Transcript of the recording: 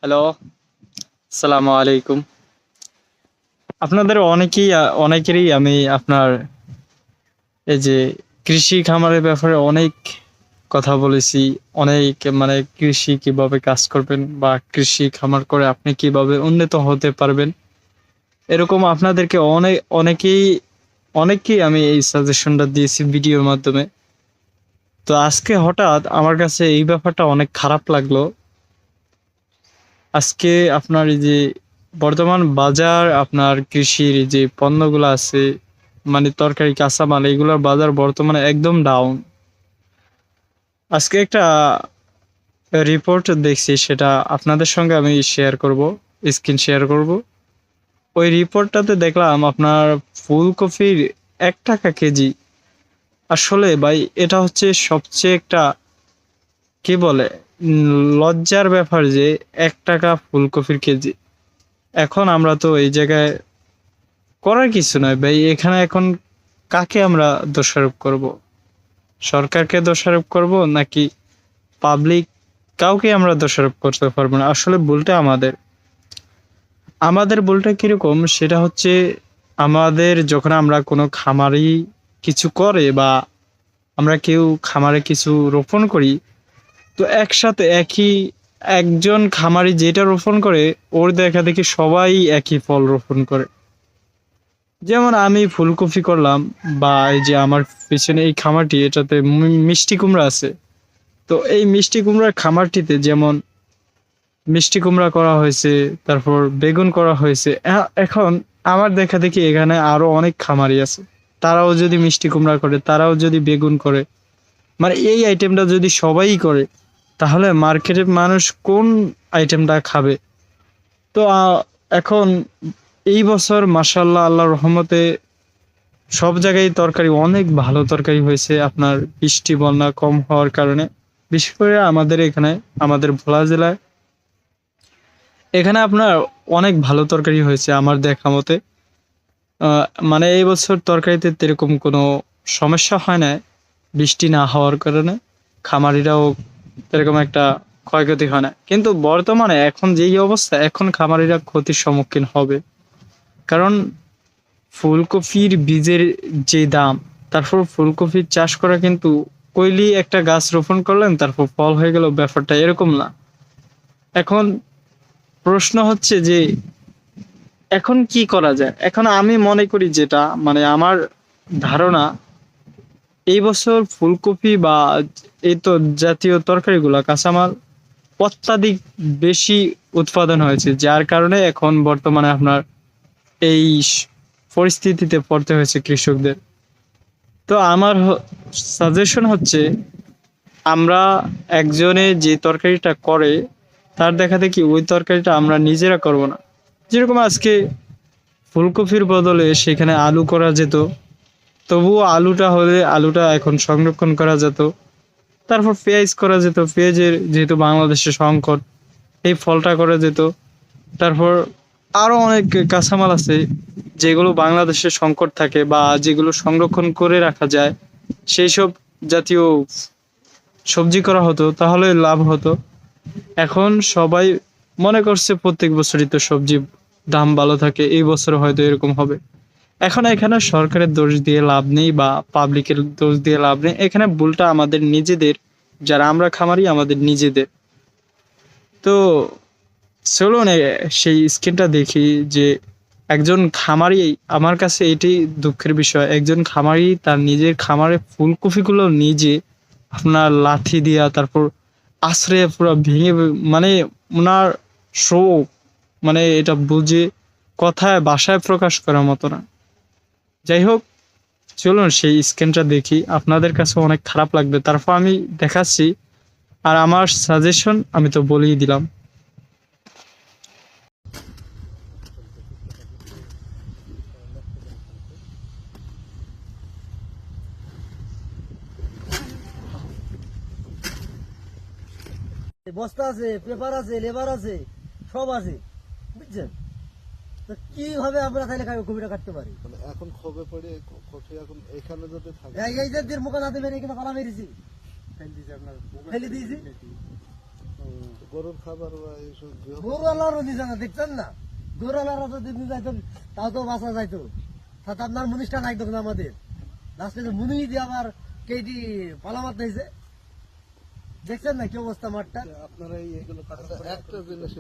Hello, আসসালামু আলাইকুম। আপনাদের অনেকেরই আমি আপনার এই যে কৃষি খামারের ব্যাপারে অনেক কথা বলেছি। অনেক মানে কৃষি কিভাবে কাজ করবেন বা কৃষি খামার করে আপনি কিভাবে উন্নত হতে পারবেন। এরকম আপনাদেরকে অনেককেই আমি এই সাজেশনটা দিয়েছি ভিডিওর মাধ্যমে। তো আজকে হঠাৎ আমার কাছে এই ব্যাপারটা অনেক খারাপ লাগলো। আজকে আপনার এই যে বর্তমান বাজার আপনার কৃষির যে পণ্যগুলো আছে মানে তরকারি কাঁচামাল এগুলোর বাজার বর্তমানে একদম ডাউন। আজকে একটা রিপোর্ট দেখছি, সেটা আপনাদের সঙ্গে আমি স্ক্রিন শেয়ার করব। ওই রিপোর্টটাতে দেখলাম আপনার ফুলকপির 1 টাকা কেজি। আসলে ভাই এটা হচ্ছে সবচেয়ে একটা কি বলে লজ্জার ব্যাপার যে 1 টাকা ফুলকপির কেজি। এখন আমরা তো এই জায়গায় করার কিছু নয় ভাই। এখানে এখন কাকে আমরা দোষারোপ করব? সরকারকে দোষারোপ করব নাকি পাবলিক? কাউকে আমরা দোষারোপ করতে পারবো না। আসলে ভুলটা আমাদের ভুলটা কিরকম সেটা হচ্ছে, আমাদের যখন আমরা কোনো খামারি কিছু করে বা আমরা কেউ খামারে কিছু রোপণ করি, তো একসাথে একজন খামারি যেটা রোপণ করে ওর দেখা দেখি সবাই একই ফল রোপণ করে। যেমন আমি ফুলকপি করলাম, বা এই যে আমার পিছনে এই খামারটি, এটাতে মিষ্টি কুমড়া আছে। তো এই মিষ্টি কুমড়ার খামারটিতে যেমন মিষ্টি কুমড়া করা হয়েছে, তারপর বেগুন করা হয়েছে। এখন আমার দেখা দেখি এখানে আরো অনেক খামারি আছে, তারাও যদি মিষ্টি কুমড়া করে, তারাও যদি বেগুন করে, মানে এই আইটেমটা যদি সবাই করে, তাহলে মার্কেটের মানুষ কোন আইটেমটা খাবে? তো এখন এই বছর মাশাআল্লাহ আল্লাহর রহমতে সব জায়গায় তরকারি অনেক ভালো তরকারি হয়েছে আপনার বৃষ্টি বন্যা কম হওয়ার কারণে। বিশেষ করে আমাদের এখানে, আমাদের ভোলা জেলায় এখানে আপনার অনেক ভালো তরকারি হয়েছে আমার দেখা মতে। মানে এই বছর তরকারিতে এরকম কোনো সমস্যা হয় না বৃষ্টি না হওয়ার কারণে। খামারিরাও এরকম একটা ক্ষয়ক্ষতি হয় না। কিন্তু বর্তমানে এখন যেই অবস্থা, এখন খামারিরা ক্ষতির সম্মুখীন হবে। কারণ ফুলকপির বীজের যে দাম, তারপর ফুলকপির চাষ করা কিন্তু কইলি একটা গাছ রোপণ করলেন তারপর ফল হয়ে গেল, ব্যাপারটা এরকম না। এখন প্রশ্ন হচ্ছে যে এখন কি করা যায়? এখন আমি মনে করি, যেটা মানে আমার ধারণা, এই বছর ফুলকপি বা এই তো জাতীয় তরকারিগুলা কাঁচামাল অত্যাধিক বেশি উৎপাদন হয়েছে, যার কারণে এখন বর্তমানে আপনার এই পরিস্থিতিতে পড়তে হয়েছে কৃষকদের। তো আমার সাজেশন হচ্ছে, আমরা একজনে যে তরকারিটা করে তার দেখা দেখি ওই তরকারিটা আমরা নিজেরা করব না। যেরকম আজকে ফুলকপির বদলে সেখানে আলু করা যেত, তবুও আলুটা এখন সংরক্ষণ করা যেত। তারপর পেঁয়াজ করা যেত, পেঁয়াজের যেহেতু বাংলাদেশে সংকট, এই ফলটা করা যেত। তারপর আরো অনেক কাঁচামাল আছে যেগুলো বাংলাদেশে সংকট থাকে বা যেগুলো সংরক্ষণ করে রাখা যায়, সেই সব জাতীয় সবজি করা হতো, তাহলে লাভ হতো। এখন সবাই মনে করছে প্রত্যেক বছরই তো সবজি দাম ভালো থাকে, এই বছর হয়তো এরকম হবে। এখন এখানে সরকারের দোষ দিয়ে লাভ নেই বা পাবলিকের দোষ দিয়ে লাভ নেই। এখানে ভুলটা আমাদের নিজেদের, যারা আমরা খামারি আমাদের নিজেদের। তো চলুন সেই স্ক্রিনটা দেখি যে একজন খামারি, আমার কাছে এটি দুঃখের বিষয়, একজন খামারি তার নিজের খামারে ফুলকপিগুলো নিজে আপনার লাথি দিয়া তারপর আছড়ে পুরো ভেঙে, মানে ওনার শোক, মানে এটা বুঝে কথায় বাসায় প্রকাশ করার মতো না। যাই হোক, চলুন সেই স্ক্রিনটা দেখি। আপনাদের কাছে অনেক খারাপ লাগবে, তারপর আমি দেখাচ্ছি। আর আমার সাজেশন আমি তো বলেই দিলাম। বস্তা আছে, পেপার আছে, লেবার আছে, সব আছে, বুঝছেন? তো কিভাবে আমরা তাহলে কপিটা কাটতে পারি? মানে এখন খবে পড়ে কফি এখন এখানে যদি থাকে এই যে মুখে হাতে মেরে এখানে কলা মেরেছি, ফেলে দিয়েছি। গরুর খাবার বা এইসব গরুওয়ালারও দিছে না, দেখছেন না? গরুওয়ালারা যদি নিয়ে যাইতো তাও তো বাঁচা যাইতো। তাতে আপনার মুনিশটা নাই তখন আমাদের লাস্টে মুনি দিয়ে আবার কেটি পালামাত নিয়েছে। দেখছেন না কি অবস্থা মাঠটা? আপনারা এইগুলো একটা জিনিস